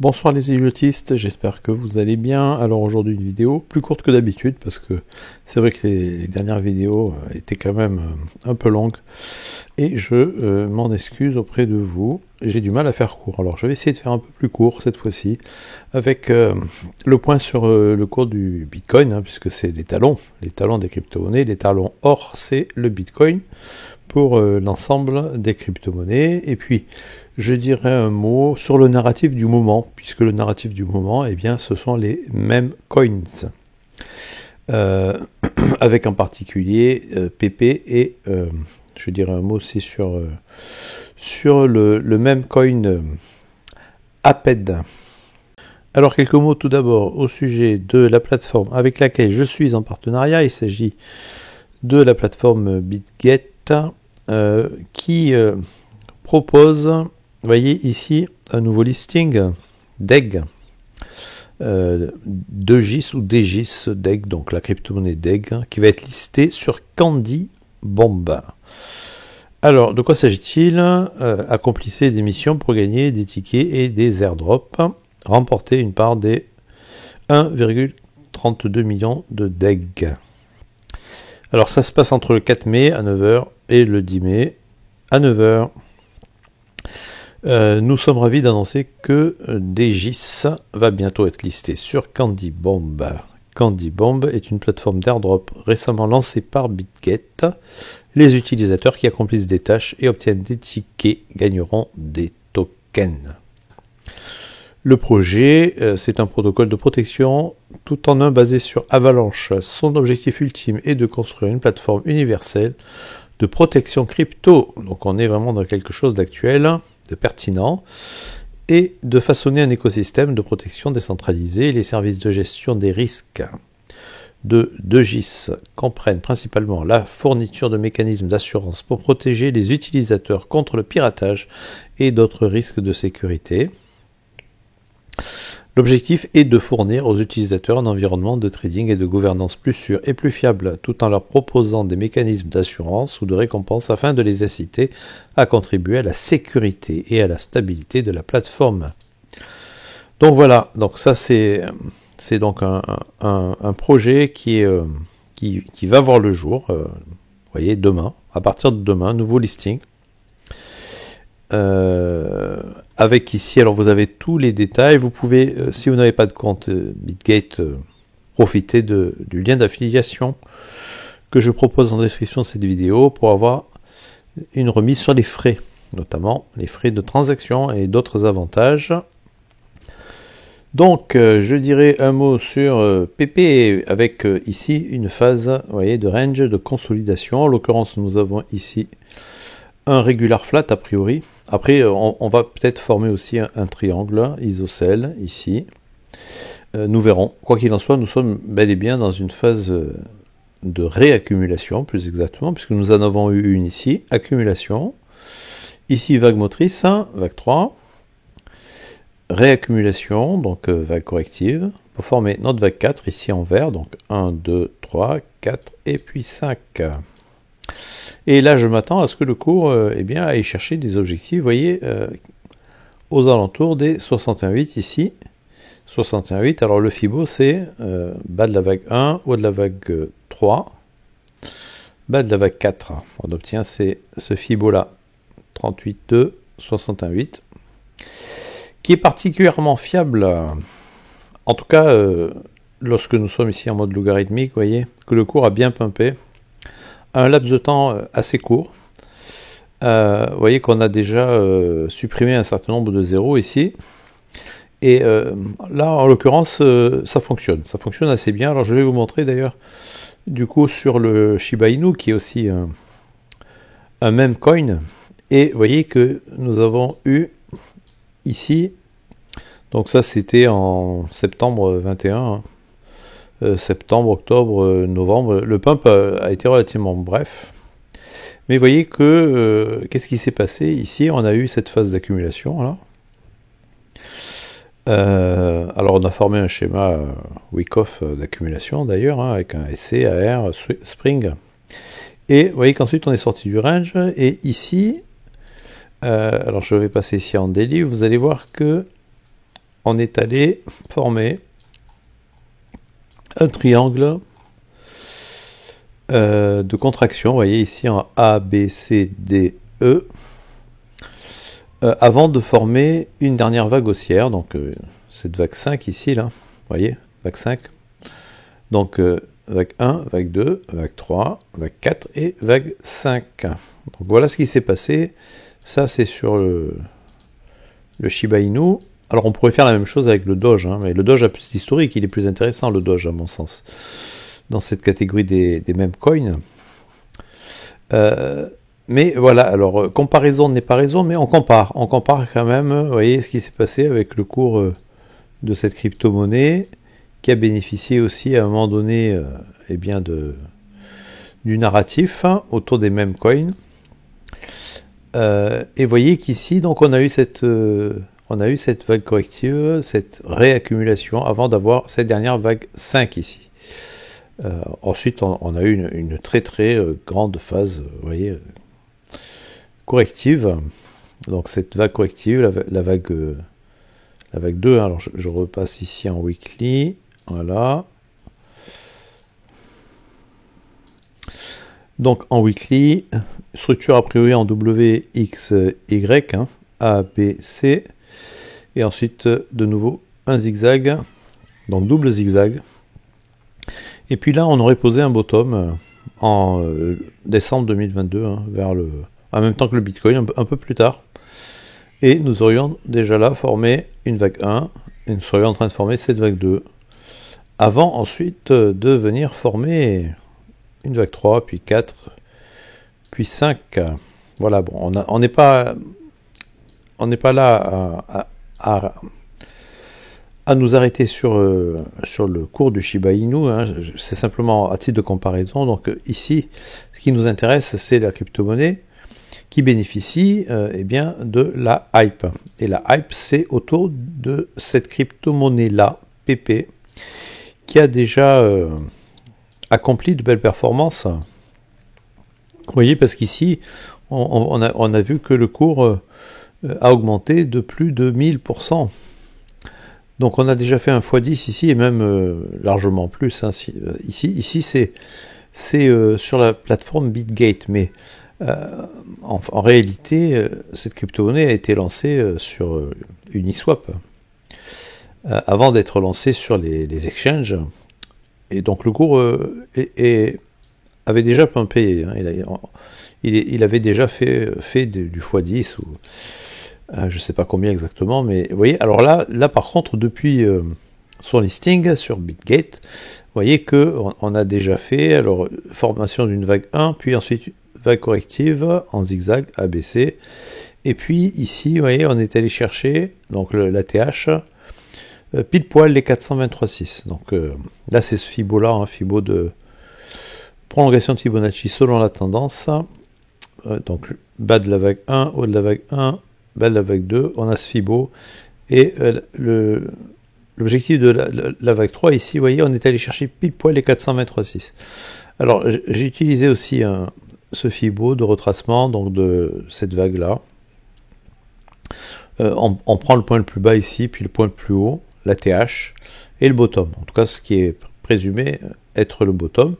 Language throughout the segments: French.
Bonsoir les idiotistes, j'espère que vous allez bien. Alors aujourd'hui une vidéo plus courte que d'habitude parce que c'est vrai que les dernières vidéos étaient quand même un peu longues et je m'en excuse auprès de vous. J'ai du mal à faire court, alors je vais essayer de faire un peu plus court cette fois-ci avec le point sur le cours du Bitcoin, hein, puisque c'est les talons des crypto-monnaies. Les talons or c'est le Bitcoin pour l'ensemble des crypto-monnaies, et puis je dirais un mot sur le narratif du moment, puisque le narratif du moment, eh bien, ce sont les mêmes coins, avec en particulier PP et je dirais un mot aussi sur le même coin APED. Alors quelques mots tout d'abord au sujet de la plateforme avec laquelle je suis en partenariat. Il s'agit de la plateforme BitGet qui propose, vous voyez ici, un nouveau listing DEG, 2GIS ou DGIS DEG, donc la crypto-monnaie DEG, qui va être listée sur Candy Bomb. Alors, de quoi s'agit-il? Accomplissez des missions pour gagner des tickets et des airdrops. Remportez une part des 1,32 millions de DEG. Alors, ça se passe entre le 4 mai à 9h et le 10 mai à 9h. Nous sommes ravis d'annoncer que DGIS va bientôt être listé sur Candy Bomb. Candy Bomb est une plateforme d'airdrop récemment lancée par BitGet. Les utilisateurs qui accomplissent des tâches et obtiennent des tickets gagneront des tokens. Le projet, c'est un protocole de protection tout en un basé sur Avalanche. Son objectif ultime est de construire une plateforme universelle de protection crypto. Donc on est vraiment dans quelque chose d'actuel, de pertinent, et de façonner un écosystème de protection décentralisé. Les services de gestion des risques de DGIS comprennent principalement la fourniture de mécanismes d'assurance pour protéger les utilisateurs contre le piratage et d'autres risques de sécurité. L'objectif est de fournir aux utilisateurs un environnement de trading et de gouvernance plus sûr et plus fiable, tout en leur proposant des mécanismes d'assurance ou de récompense afin de les inciter à contribuer à la sécurité et à la stabilité de la plateforme. Donc voilà, donc ça c'est donc un projet qui va voir le jour, vous voyez, demain, à partir de demain, nouveau listing. Avec ici, alors vous avez tous les détails. Vous pouvez, si vous n'avez pas de compte BitGet, profiter du lien d'affiliation que je propose en description de cette vidéo pour avoir une remise sur les frais, notamment les frais de transaction et d'autres avantages. Donc, je dirais un mot sur PP avec ici une phase, vous voyez, de range de consolidation. En l'occurrence, nous avons ici un regular flat a priori. Après, on va peut-être former aussi un triangle isocèle ici. Nous verrons. Quoi qu'il en soit, nous sommes bel et bien dans une phase de réaccumulation, plus exactement, puisque nous en avons eu une ici, accumulation. Ici, vague motrice, vague 3. Réaccumulation, donc vague corrective, pour former notre vague 4, ici en vert, donc 1, 2, 3, 4, et puis 5. Et là, je m'attends à ce que le cours aille chercher des objectifs, vous voyez, aux alentours des 61,8 ici. 61,8, alors le Fibo, c'est bas de la vague 1, haut de la vague 3, bas de la vague 4. On obtient ce Fibo-là, 38,2, 61,8, qui est particulièrement fiable, en tout cas, lorsque nous sommes ici en mode logarithmique, vous voyez, que le cours a bien pumpé. Un laps de temps assez court. Vous voyez qu'on a déjà supprimé un certain nombre de zéros ici. Et là, en l'occurrence, ça fonctionne. Ça fonctionne assez bien. Alors, je vais vous montrer d'ailleurs, du coup, sur le Shiba Inu, qui est aussi un même coin. Et vous voyez que nous avons eu ici, donc ça c'était en septembre 21, hein. Septembre, octobre, novembre, le pump a été relativement bref. Mais vous voyez que, qu'est-ce qui s'est passé? Ici, on a eu cette phase d'accumulation. Alors, on a formé un schéma Wyckoff d'accumulation, d'ailleurs, hein, avec un SC, AR, Spring. Et vous voyez qu'ensuite, on est sorti du range. Et ici, alors je vais passer ici en daily, vous allez voir que on est allé former un triangle de contraction, vous voyez ici en A, B, C, D, E, avant de former une dernière vague haussière, donc cette vague 5 ici, là, vous voyez, vague 5, donc vague 1, vague 2, vague 3, vague 4 et vague 5. Donc voilà ce qui s'est passé, ça c'est sur le Shiba Inu. Alors on pourrait faire la même chose avec le Doge, hein, mais le Doge a plus d'historique, il est plus intéressant le Doge à mon sens, dans cette catégorie des mêmes coins. Mais voilà, alors comparaison n'est pas raison, mais on compare quand même, vous voyez ce qui s'est passé avec le cours de cette crypto-monnaie, qui a bénéficié aussi à un moment donné eh bien du narratif hein, autour des mêmes coins. Et vous voyez qu'ici, donc on a eu cette vague corrective, cette réaccumulation avant d'avoir cette dernière vague 5 ici. Ensuite, on a eu une très très grande phase, vous voyez, corrective. Donc cette vague corrective, la vague 2, hein, alors je repasse ici en weekly, voilà. Donc en weekly, structure a priori en W, X, Y, hein, A, B, C, et ensuite de nouveau un zigzag, donc double zigzag. Et puis là, on aurait posé un bottom en décembre 2022, hein, en même temps que le Bitcoin, un peu plus tard. Et nous aurions déjà là formé une vague 1, et nous serions en train de former cette vague 2, avant ensuite de venir former une vague 3, puis 4, puis 5. Voilà, bon, on n'est pas là à nous arrêter sur le cours du Shiba Inu, hein. C'est simplement à titre de comparaison. Donc ici, ce qui nous intéresse, c'est la crypto-monnaie qui bénéficie eh bien, de la hype. Et la hype, c'est autour de cette crypto-monnaie-là, PP, qui a déjà accompli de belles performances. Vous voyez, parce qu'ici, on a vu que le cours a augmenté de plus de 1000%. Donc on a déjà fait un x10 ici, et même largement plus. Hein, ici c'est sur la plateforme BitGate, mais en réalité, cette crypto-monnaie a été lancée sur Uniswap, avant d'être lancée sur les exchanges. Et donc le cours avait déjà pumpé, hein, il avait déjà fait du x10, ou je ne sais pas combien exactement, mais vous voyez, alors là par contre, depuis son listing sur BitGate, vous voyez qu'on a déjà fait alors formation d'une vague 1, puis ensuite vague corrective en zigzag ABC, et puis ici, vous voyez, on est allé chercher donc l'ATH, pile poil les 423,6. Donc là c'est ce Fibo là, hein, Fibo de prolongation de Fibonacci selon la tendance. Donc bas de la vague 1, haut de la vague 1, bas de la vague 2, on a ce Fibo, et l'objectif de la vague 3 ici, vous voyez, on est allé chercher pile poil les 423,6. Alors j'ai utilisé aussi ce Fibo de retracement donc de cette vague là. On prend le point le plus bas ici, puis le point le plus haut, la TH, et le bottom. En tout cas, ce qui est présumé être le bottom.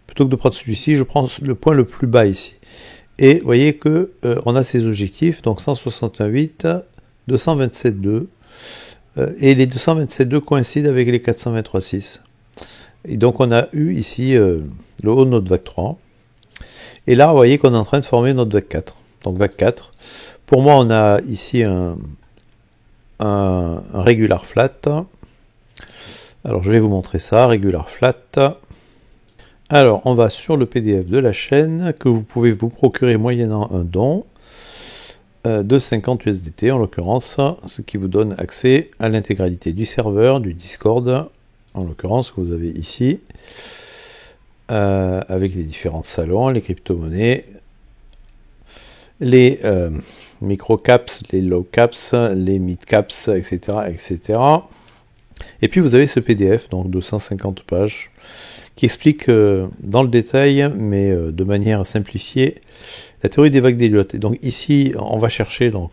Plutôt que de prendre celui-ci, je prends le point le plus bas ici. Et vous voyez que on a ces objectifs, donc 168, 227,2, et les 227,2 coïncident avec les 423,6. Et donc on a eu ici le haut de notre vague 3. Et là, vous voyez qu'on est en train de former notre vague 4. Donc vague 4. Pour moi, on a ici un regular flat. Alors je vais vous montrer ça, regular flat. Alors on va sur le PDF de la chaîne que vous pouvez vous procurer moyennant un don de 50 USDT en l'occurrence, ce qui vous donne accès à l'intégralité du serveur, du Discord, en l'occurrence que vous avez ici, avec les différents salons, les crypto-monnaies, les micro-caps, les low-caps, les mid-caps, etc., etc. Et puis vous avez ce PDF, donc 250 pages, qui explique dans le détail, mais de manière simplifiée, la théorie des vagues d'Elliott. Et donc ici, on va chercher donc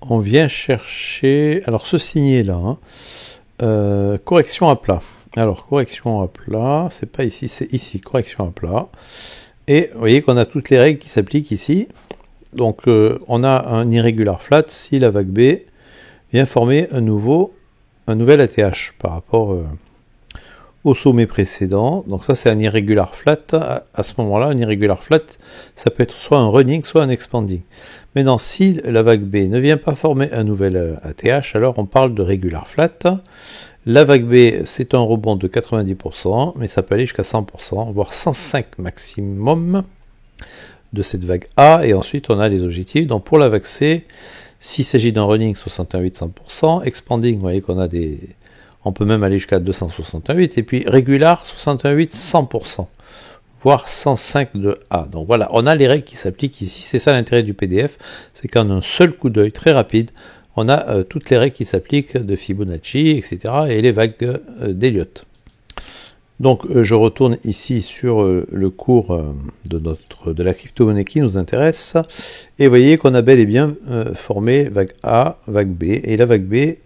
on vient chercher, alors ce signé là, hein, correction à plat. Alors correction à plat, c'est pas ici, c'est ici, correction à plat. Et vous voyez qu'on a toutes les règles qui s'appliquent ici. Donc on a un irregular flat si la vague B vient former un nouvel ATH par rapport au sommet précédent. Donc ça c'est un irregular flat. À ce moment-là, un irregular flat, ça peut être soit un running, soit un expanding. Maintenant, si la vague B ne vient pas former un nouvel ATH, alors on parle de regular flat. La vague B, c'est un rebond de 90%, mais ça peut aller jusqu'à 100%, voire 105 maximum de cette vague A. Et ensuite, on a les objectifs. Donc pour la vague C, s'il s'agit d'un running 68-100%, expanding, vous voyez qu'on a on peut même aller jusqu'à 268, et puis régular 68-100%, voire 105 de A. Donc voilà, on a les règles qui s'appliquent ici. C'est ça l'intérêt du PDF, c'est qu'en un seul coup d'œil très rapide, on a toutes les règles qui s'appliquent de Fibonacci, etc. et les vagues d'Elliott. Donc je retourne ici sur le cours de la crypto-monnaie qui nous intéresse, et vous voyez qu'on a bel et bien formé vague A, vague B, et la vague B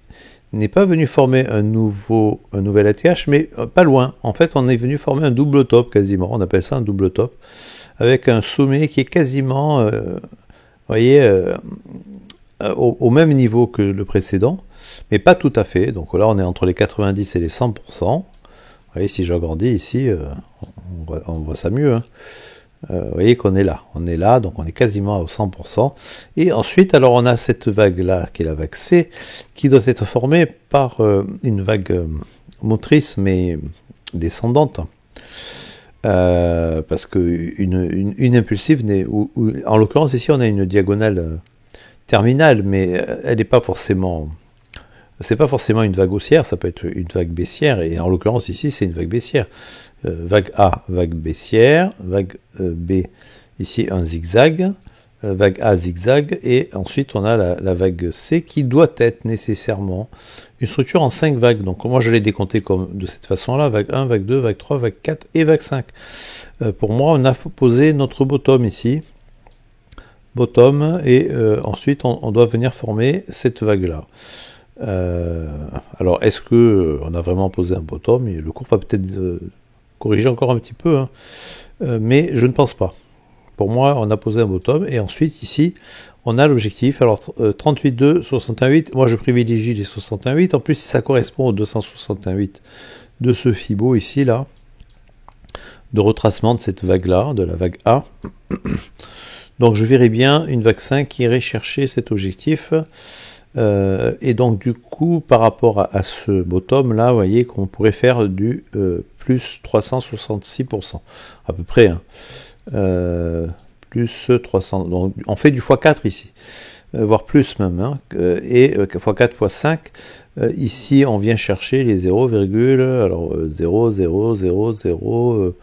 n'est pas venue former un nouvel ATH, mais pas loin. En fait, on est venu former un double top quasiment, on appelle ça un double top, avec un sommet qui est quasiment, vous voyez, au même niveau que le précédent, mais pas tout à fait. Donc là, on est entre les 90 et les 100%. Vous voyez, si j'agrandis ici, on voit ça mieux. Hein. Vous voyez qu'on est là, donc on est quasiment à 100%. Et ensuite, alors on a cette vague-là, qui est la vague C, qui doit être formée par une vague motrice, mais descendante. Parce qu'une impulsive, en l'occurrence ici, on a une diagonale terminale, mais elle n'est pas forcément... C'est pas forcément une vague haussière, ça peut être une vague baissière, et en l'occurrence ici c'est une vague baissière. Vague A, vague baissière, vague B, ici un zigzag, vague A zigzag, et ensuite on a la vague C qui doit être nécessairement une structure en 5 vagues. Donc moi je l'ai décompté de cette façon-là, vague 1, vague 2, vague 3, vague 4 et vague 5. Pour moi on a posé notre bottom ici, bottom, et ensuite on doit venir former cette vague-là. Alors est-ce que on a vraiment posé un bottom? Le cours va peut-être corriger encore un petit peu, hein. Mais je ne pense pas. Pour moi, on a posé un bottom, et ensuite ici, on a l'objectif. Alors 38,2, 68, moi je privilégie les 68, en plus ça correspond aux 268 de ce Fibo ici, là, de retracement de cette vague-là, de la vague A. Donc je verrai bien une vague 5 qui irait chercher cet objectif. Et donc du coup par rapport à ce bottom là, vous voyez qu'on pourrait faire du plus 366% à peu près, hein. Plus 300, donc on fait du x4 ici, voire plus même, hein, et x4 x5, ici on vient chercher les 0, alors 0, 0, 0, 0,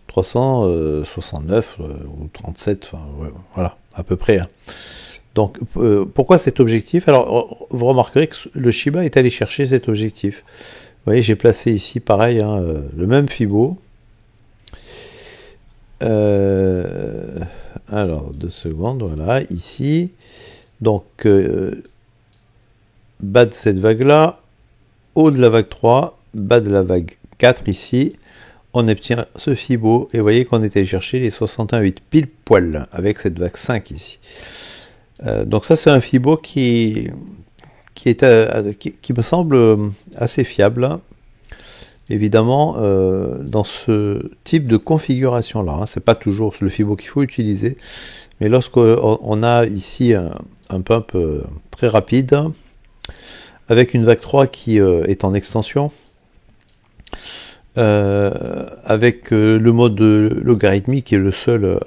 369 ou 37, enfin, ouais, voilà, à peu près, hein. Donc, pourquoi cet objectif? Alors, vous remarquerez que le Shiba est allé chercher cet objectif. Vous voyez, j'ai placé ici, pareil, hein, le même Fibo. Alors, 2 secondes, voilà, ici. Donc, bas de cette vague-là, haut de la vague 3, bas de la vague 4 ici. On obtient ce Fibo, et vous voyez qu'on est allé chercher les 68 pile poil avec cette vague 5 ici. Donc ça c'est un Fibo qui me semble assez fiable, évidemment, dans ce type de configuration là, hein. C'est pas toujours le Fibo qu'il faut utiliser, mais lorsqu'on a ici un pump très rapide avec une vague 3 qui est en extension, avec le mode logarithmique qui est le seul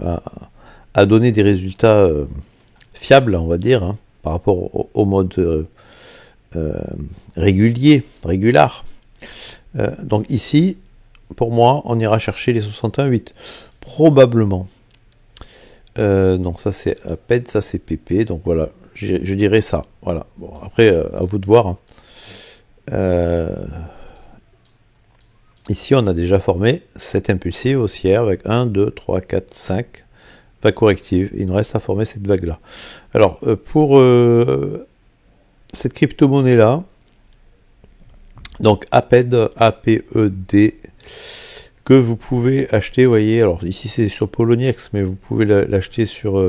à donner des résultats fiable, on va dire, hein, par rapport au mode régular. Donc ici, pour moi, on ira chercher les 68, probablement. Donc ça c'est APED, ça c'est PP, donc voilà, je dirais ça. Voilà. Bon, après, à vous de voir, hein. Ici, on a déjà formé cette impulsive haussière avec 1, 2, 3, 4, 5. Vague corrective, il nous reste à former cette vague là. Alors pour cette crypto-monnaie là, donc APED, A-P-E-D, que vous pouvez acheter, vous voyez, alors ici c'est sur Poloniex, mais vous pouvez l'acheter sur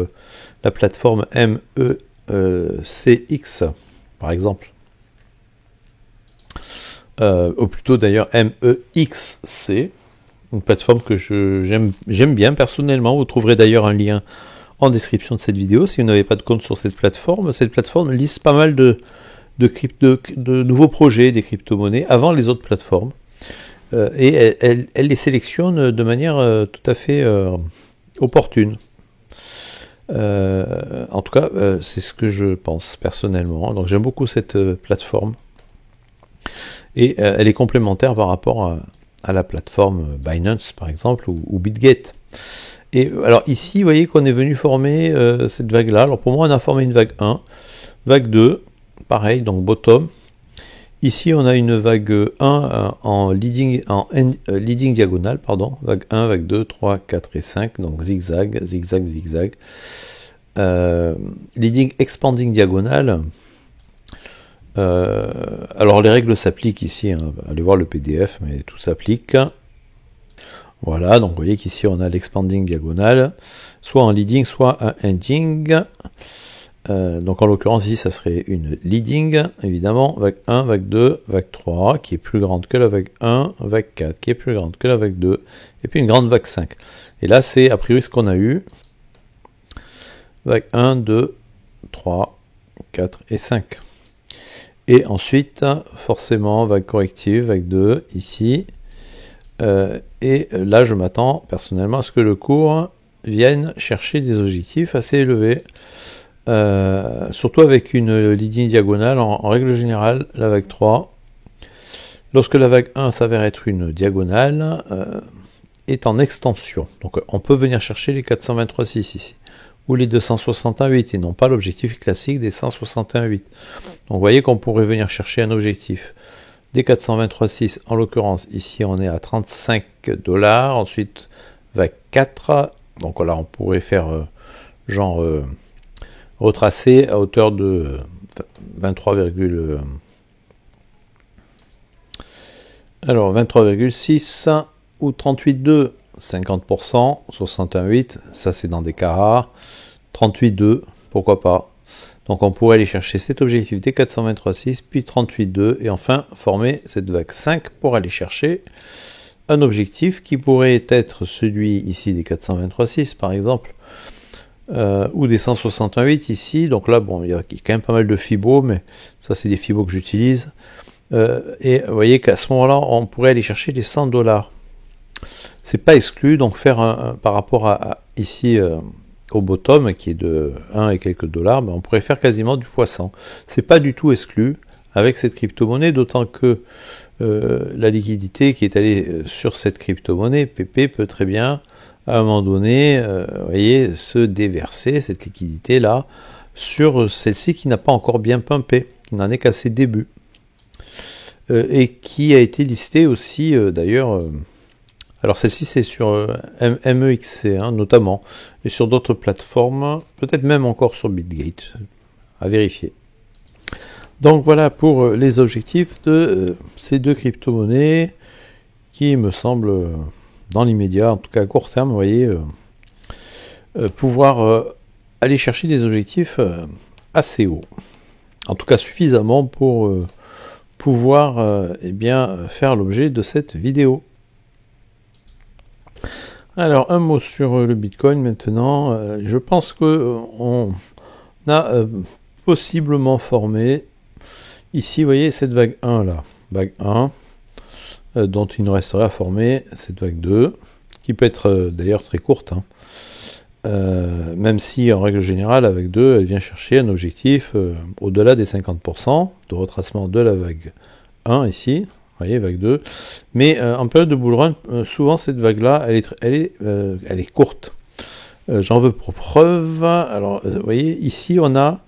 la plateforme MECX, par exemple. Ou plutôt d'ailleurs MEXC, une plateforme que j'aime bien personnellement. Vous trouverez d'ailleurs un lien en description de cette vidéo si vous n'avez pas de compte sur cette plateforme. Cette plateforme liste pas mal de nouveaux projets des crypto-monnaies avant les autres plateformes. Et elle les sélectionne de manière tout à fait opportune. En tout cas, c'est ce que je pense personnellement. Donc j'aime beaucoup cette plateforme. Et elle est complémentaire par rapport à la plateforme Binance, par exemple, ou BitGate. Et alors ici, vous voyez qu'on est venu former cette vague-là. Alors pour moi, on a formé une vague 1, vague 2, pareil, donc bottom. Ici, on a une vague 1 en leading diagonale, pardon, vague 1, vague 2, 3, 4 et 5, donc zigzag, zigzag, zigzag. Leading expanding diagonale. Alors les règles s'appliquent ici, hein, allez voir le PDF, mais tout s'applique. Voilà, donc vous voyez qu'ici on a l'expanding diagonale, soit en leading, soit en ending. Donc en l'occurrence ici ça serait une leading, évidemment, vague 1, vague 2, vague 3, qui est plus grande que la vague 1, vague 4, qui est plus grande que la vague 2, et puis une grande vague 5. Et là c'est a priori ce qu'on a eu. Vague 1, 2, 3, 4 et 5. Et ensuite, forcément, vague corrective, vague 2, ici. Et là, je m'attends personnellement à ce que le cours vienne chercher des objectifs assez élevés. Surtout avec une ligne diagonale, en règle générale, la vague 3. Lorsque la vague 1 s'avère être une diagonale, est en extension. Donc on peut venir chercher les 423,6 ici. Ou les 261,8 et non pas l'objectif classique des 161,8. Donc vous voyez qu'on pourrait venir chercher un objectif des 423,6. En l'occurrence, ici on est à 35 $. Ensuite, vague 4. Donc là, on pourrait faire retracer à hauteur de 23,6 ou 38,2. 50%, 61,8, ça c'est dans des cas rares, 38,2, pourquoi pas. Donc on pourrait aller chercher cet objectif des 423,6, puis 38,2, et enfin former cette vague 5 pour aller chercher un objectif qui pourrait être celui ici des 423,6 par exemple, ou des 168 ici. Donc là, bon, il y a quand même pas mal de fibos, mais ça c'est des fibos que j'utilise. Et vous voyez qu'à ce moment-là, on pourrait aller chercher les 100 $. C'est pas exclu, donc faire par rapport à ici au bottom qui est de 1 et quelques $, ben on pourrait faire quasiment du x100. C'est pas du tout exclu avec cette crypto-monnaie, d'autant que la liquidité qui est allée sur cette crypto-monnaie, PP, peut très bien à un moment donné, vous voyez, se déverser cette liquidité-là sur celle-ci qui n'a pas encore bien pumpé, qui n'en est qu'à ses débuts. Et qui a été listée aussi d'ailleurs. Alors celle-ci c'est sur MEXC notamment, et sur d'autres plateformes, peut-être même encore sur BitGate, à vérifier. Donc voilà pour les objectifs de ces deux crypto-monnaies, qui me semblent, dans l'immédiat, en tout cas à court terme, vous voyez, pouvoir aller chercher des objectifs assez hauts. En tout cas suffisamment pour pouvoir eh bien, faire l'objet de cette vidéo. Alors, un mot sur le Bitcoin maintenant. Je pense qu'on a possiblement formé, ici, vous voyez, cette vague 1 là. Vague 1, dont il nous resterait à former cette vague 2, qui peut être d'ailleurs très courte. Même si, en règle générale, la vague 2, elle vient chercher un objectif au-delà des 50% de retracement de la vague 1 ici. Vous voyez, vague 2. Mais en période de bull run, souvent cette vague-là, elle est courte. J'en veux pour preuve. Alors, vous voyez, ici, on a...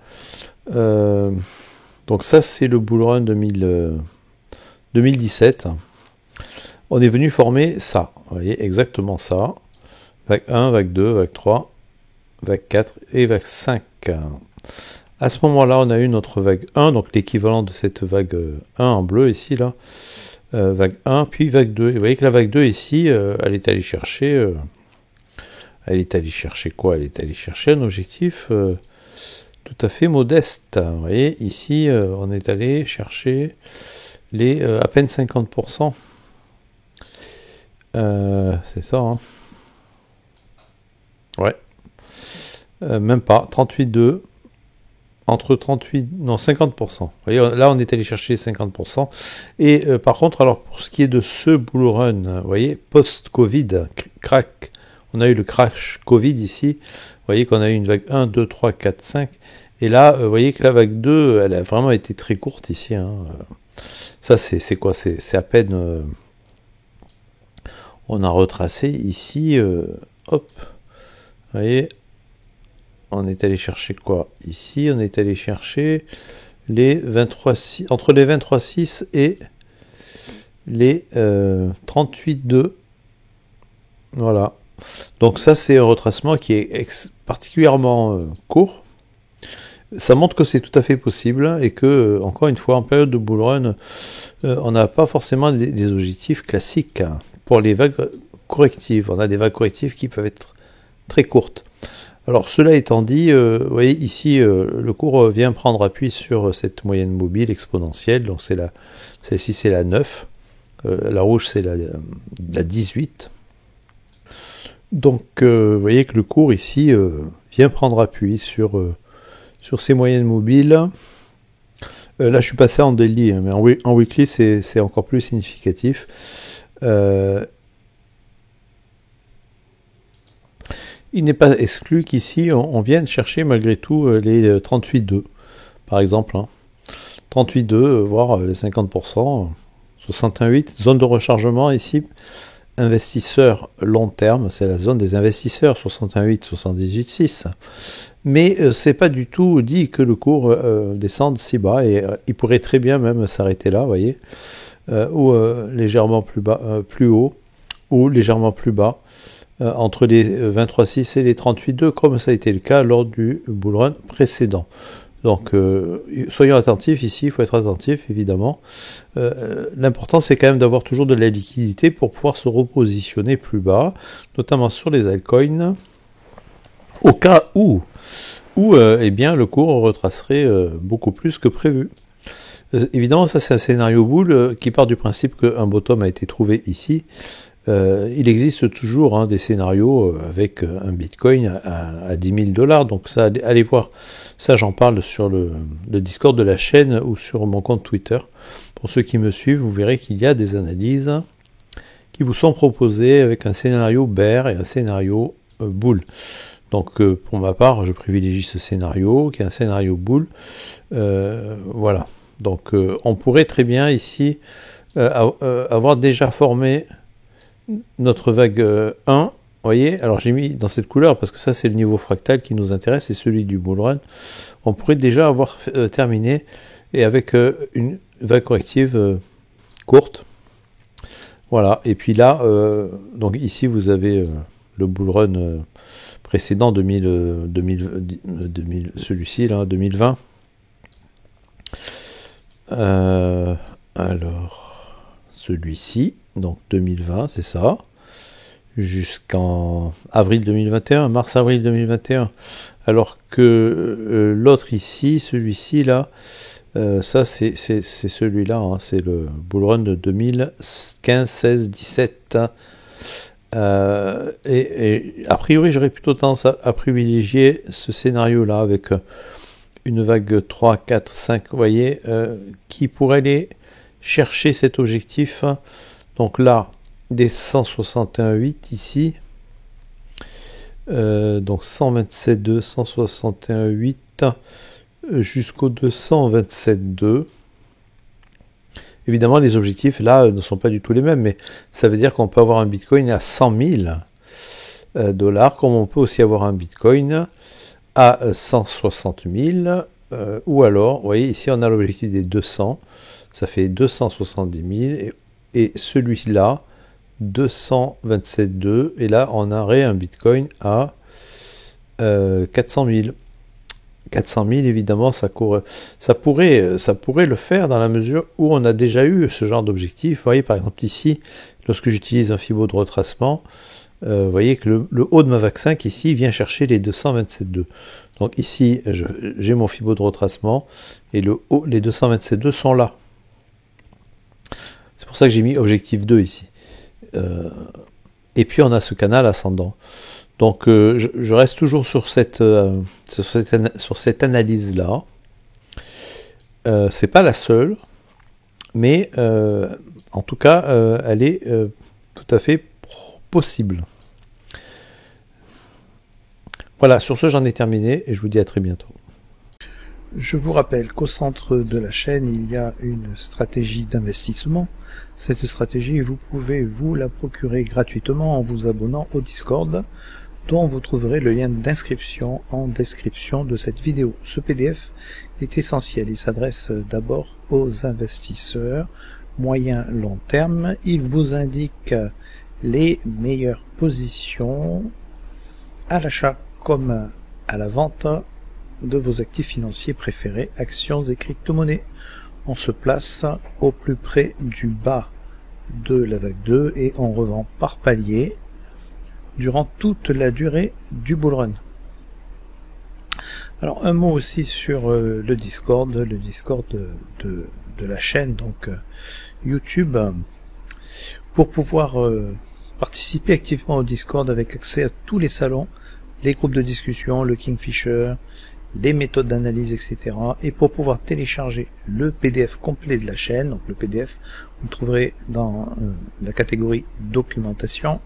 donc ça, c'est le bull run 2017. On est venu former ça. Vous voyez, exactement ça. Vague 1, vague 2, vague 3, vague 4 et vague 5. À ce moment-là, on a eu notre vague 1, donc l'équivalent de cette vague 1 en bleu ici, là. Vague 1, puis vague 2. Et vous voyez que la vague 2 ici, elle est allée chercher... elle est allée chercher quoi? Elle est allée chercher un objectif tout à fait modeste. Vous voyez, ici, on est allé chercher les à peine 50%. C'est ça, hein. Ouais. Même pas. 38,2. Entre 38... Non, 50%. Vous voyez, là, on est allé chercher 50%. Et par contre, alors, pour ce qui est de ce bull run, vous voyez, post-Covid, crack, on a eu le crash Covid ici. Vous voyez qu'on a eu une vague 1, 2, 3, 4, 5. Et là, vous voyez que la vague 2, elle a vraiment été très courte ici. Hein. Ça, c'est quoi? C'est à peine... on a retracé ici... hop. Vous voyez, on est allé chercher quoi? Ici, on est allé chercher les 23,6, entre les 23,6 et les 38,2. Voilà. Donc ça, c'est un retracement qui est particulièrement court. Ça montre que c'est tout à fait possible et que, encore une fois, en période de bull run, on n'a pas forcément des objectifs classiques pour les vagues correctives. On a des vagues correctives qui peuvent être très courtes. Alors cela étant dit, vous voyez ici le cours vient prendre appui sur cette moyenne mobile exponentielle, donc celle-ci c'est la 9, la rouge c'est la 18. Donc vous voyez que le cours ici vient prendre appui sur ces moyennes mobiles. Là je suis passé en daily, mais en weekly c'est encore plus significatif. Il n'est pas exclu qu'ici, on vienne chercher malgré tout les 38,2, par exemple. Hein. 38,2, voire les 50%, 61,8. Zone de rechargement ici, investisseurs long terme, c'est la zone des investisseurs, 61,8, 78,6. Mais c'est pas du tout dit que le cours descende si bas, et il pourrait très bien même s'arrêter là, vous voyez, ou légèrement plus bas, plus haut, ou légèrement plus bas. Entre les 23,6 et les 38,2, comme ça a été le cas lors du bull run précédent. Donc, soyons attentifs ici, il faut être attentif, évidemment. L'important, c'est quand même d'avoir toujours de la liquidité pour pouvoir se repositionner plus bas, notamment sur les altcoins, au cas où eh bien, le cours retracerait beaucoup plus que prévu. Évidemment, ça c'est un scénario bull qui part du principe qu'un bottom a été trouvé ici. Il existe toujours des scénarios avec un bitcoin à 10 000 $. Donc ça, allez voir, ça j'en parle sur le Discord de la chaîne ou sur mon compte Twitter. Pour ceux qui me suivent, vous verrez qu'il y a des analyses qui vous sont proposées avec un scénario bear et un scénario bull. Donc pour ma part, je privilégie ce scénario qui est un scénario bull. Voilà. Donc on pourrait très bien ici avoir déjà formé notre vague 1, vous voyez, alors j'ai mis dans cette couleur parce que ça c'est le niveau fractal qui nous intéresse, c'est celui du bull run. On pourrait déjà avoir terminé et avec une vague corrective courte. Voilà, et puis là, donc ici vous avez le bull run précédent 2000, celui-ci là, 2020. Alors, celui-ci. Donc 2020, c'est ça, jusqu'en avril 2021, mars-avril 2021, alors que l'autre ici, celui-ci là, ça c'est celui-là, hein, c'est le bull run de 2015, 16, 17, et a priori j'aurais plutôt tendance à privilégier ce scénario-là avec une vague 3, 4, 5, vous voyez, qui pourrait aller chercher cet objectif. Donc là, des 161,8 ici, donc 127,2, 161,8 jusqu'au 227,2. Évidemment, les objectifs là ne sont pas du tout les mêmes, mais ça veut dire qu'on peut avoir un bitcoin à 100 000 $, comme on peut aussi avoir un bitcoin à 160 000, ou alors, vous voyez, ici on a l'objectif des 200, ça fait 270 000, et celui-là, 227,2, et là on aurait un bitcoin à 400 000. 400 000, évidemment, ça pourrait le faire dans la mesure où on a déjà eu ce genre d'objectif. Vous voyez, par exemple, ici, lorsque j'utilise un Fibo de retracement, vous voyez que le haut de ma vague 5, ici, vient chercher les 227,2. Donc ici, j'ai mon Fibo de retracement, et les 227,2 sont là. C'est pour ça que j'ai mis objectif 2 ici. Et puis on a ce canal ascendant. Donc je reste toujours sur cette analyse-là. C'est pas la seule, mais en tout cas, elle est tout à fait possible. Voilà, sur ce, j'en ai terminé et je vous dis à très bientôt. Je vous rappelle qu'au centre de la chaîne, il y a une stratégie d'investissement. Cette stratégie, vous pouvez vous la procurer gratuitement en vous abonnant au Discord, dont vous trouverez le lien d'inscription en description de cette vidéo. Ce PDF est essentiel. Il s'adresse d'abord aux investisseurs moyen-long terme. Il vous indique les meilleures positions à l'achat comme à la vente de vos actifs financiers préférés, actions et crypto-monnaies. On se place au plus près du bas de la vague 2 et on revend par palier durant toute la durée du bull run. Alors un mot aussi sur le Discord de la chaîne, donc YouTube. Pour pouvoir participer activement au Discord avec accès à tous les salons, les groupes de discussion, le Kingfisher, les méthodes d'analyse, etc. Et pour pouvoir télécharger le PDF complet de la chaîne, donc le PDF, vous le trouverez dans la catégorie documentation.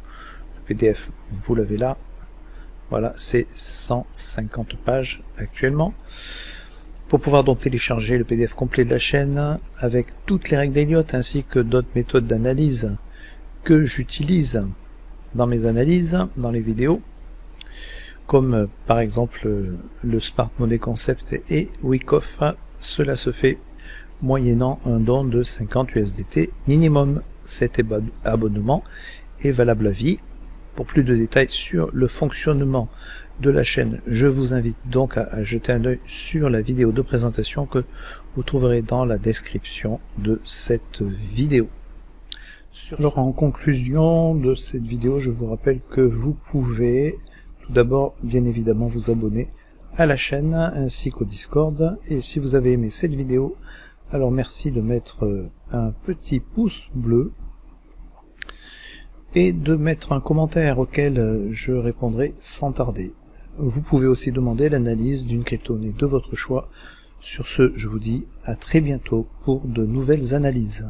Le PDF, vous l'avez là. Voilà, c'est 150 pages actuellement. Pour pouvoir donc télécharger le PDF complet de la chaîne avec toutes les règles d'Elliott ainsi que d'autres méthodes d'analyse que j'utilise dans mes analyses, dans les vidéos, comme par exemple le Smart Money Concept et Wyckoff. Cela se fait moyennant un don de 50 USDT minimum. Cet abonnement est valable à vie. Pour plus de détails sur le fonctionnement de la chaîne, je vous invite donc à jeter un œil sur la vidéo de présentation que vous trouverez dans la description de cette vidéo. Alors en conclusion de cette vidéo, je vous rappelle que vous pouvez tout d'abord bien évidemment vous abonner à la chaîne ainsi qu'au Discord, et si vous avez aimé cette vidéo, alors merci de mettre un petit pouce bleu et de mettre un commentaire auquel je répondrai sans tarder. Vous pouvez aussi demander l'analyse d'une crypto-monnaie de votre choix. Sur ce, je vous dis à très bientôt pour de nouvelles analyses.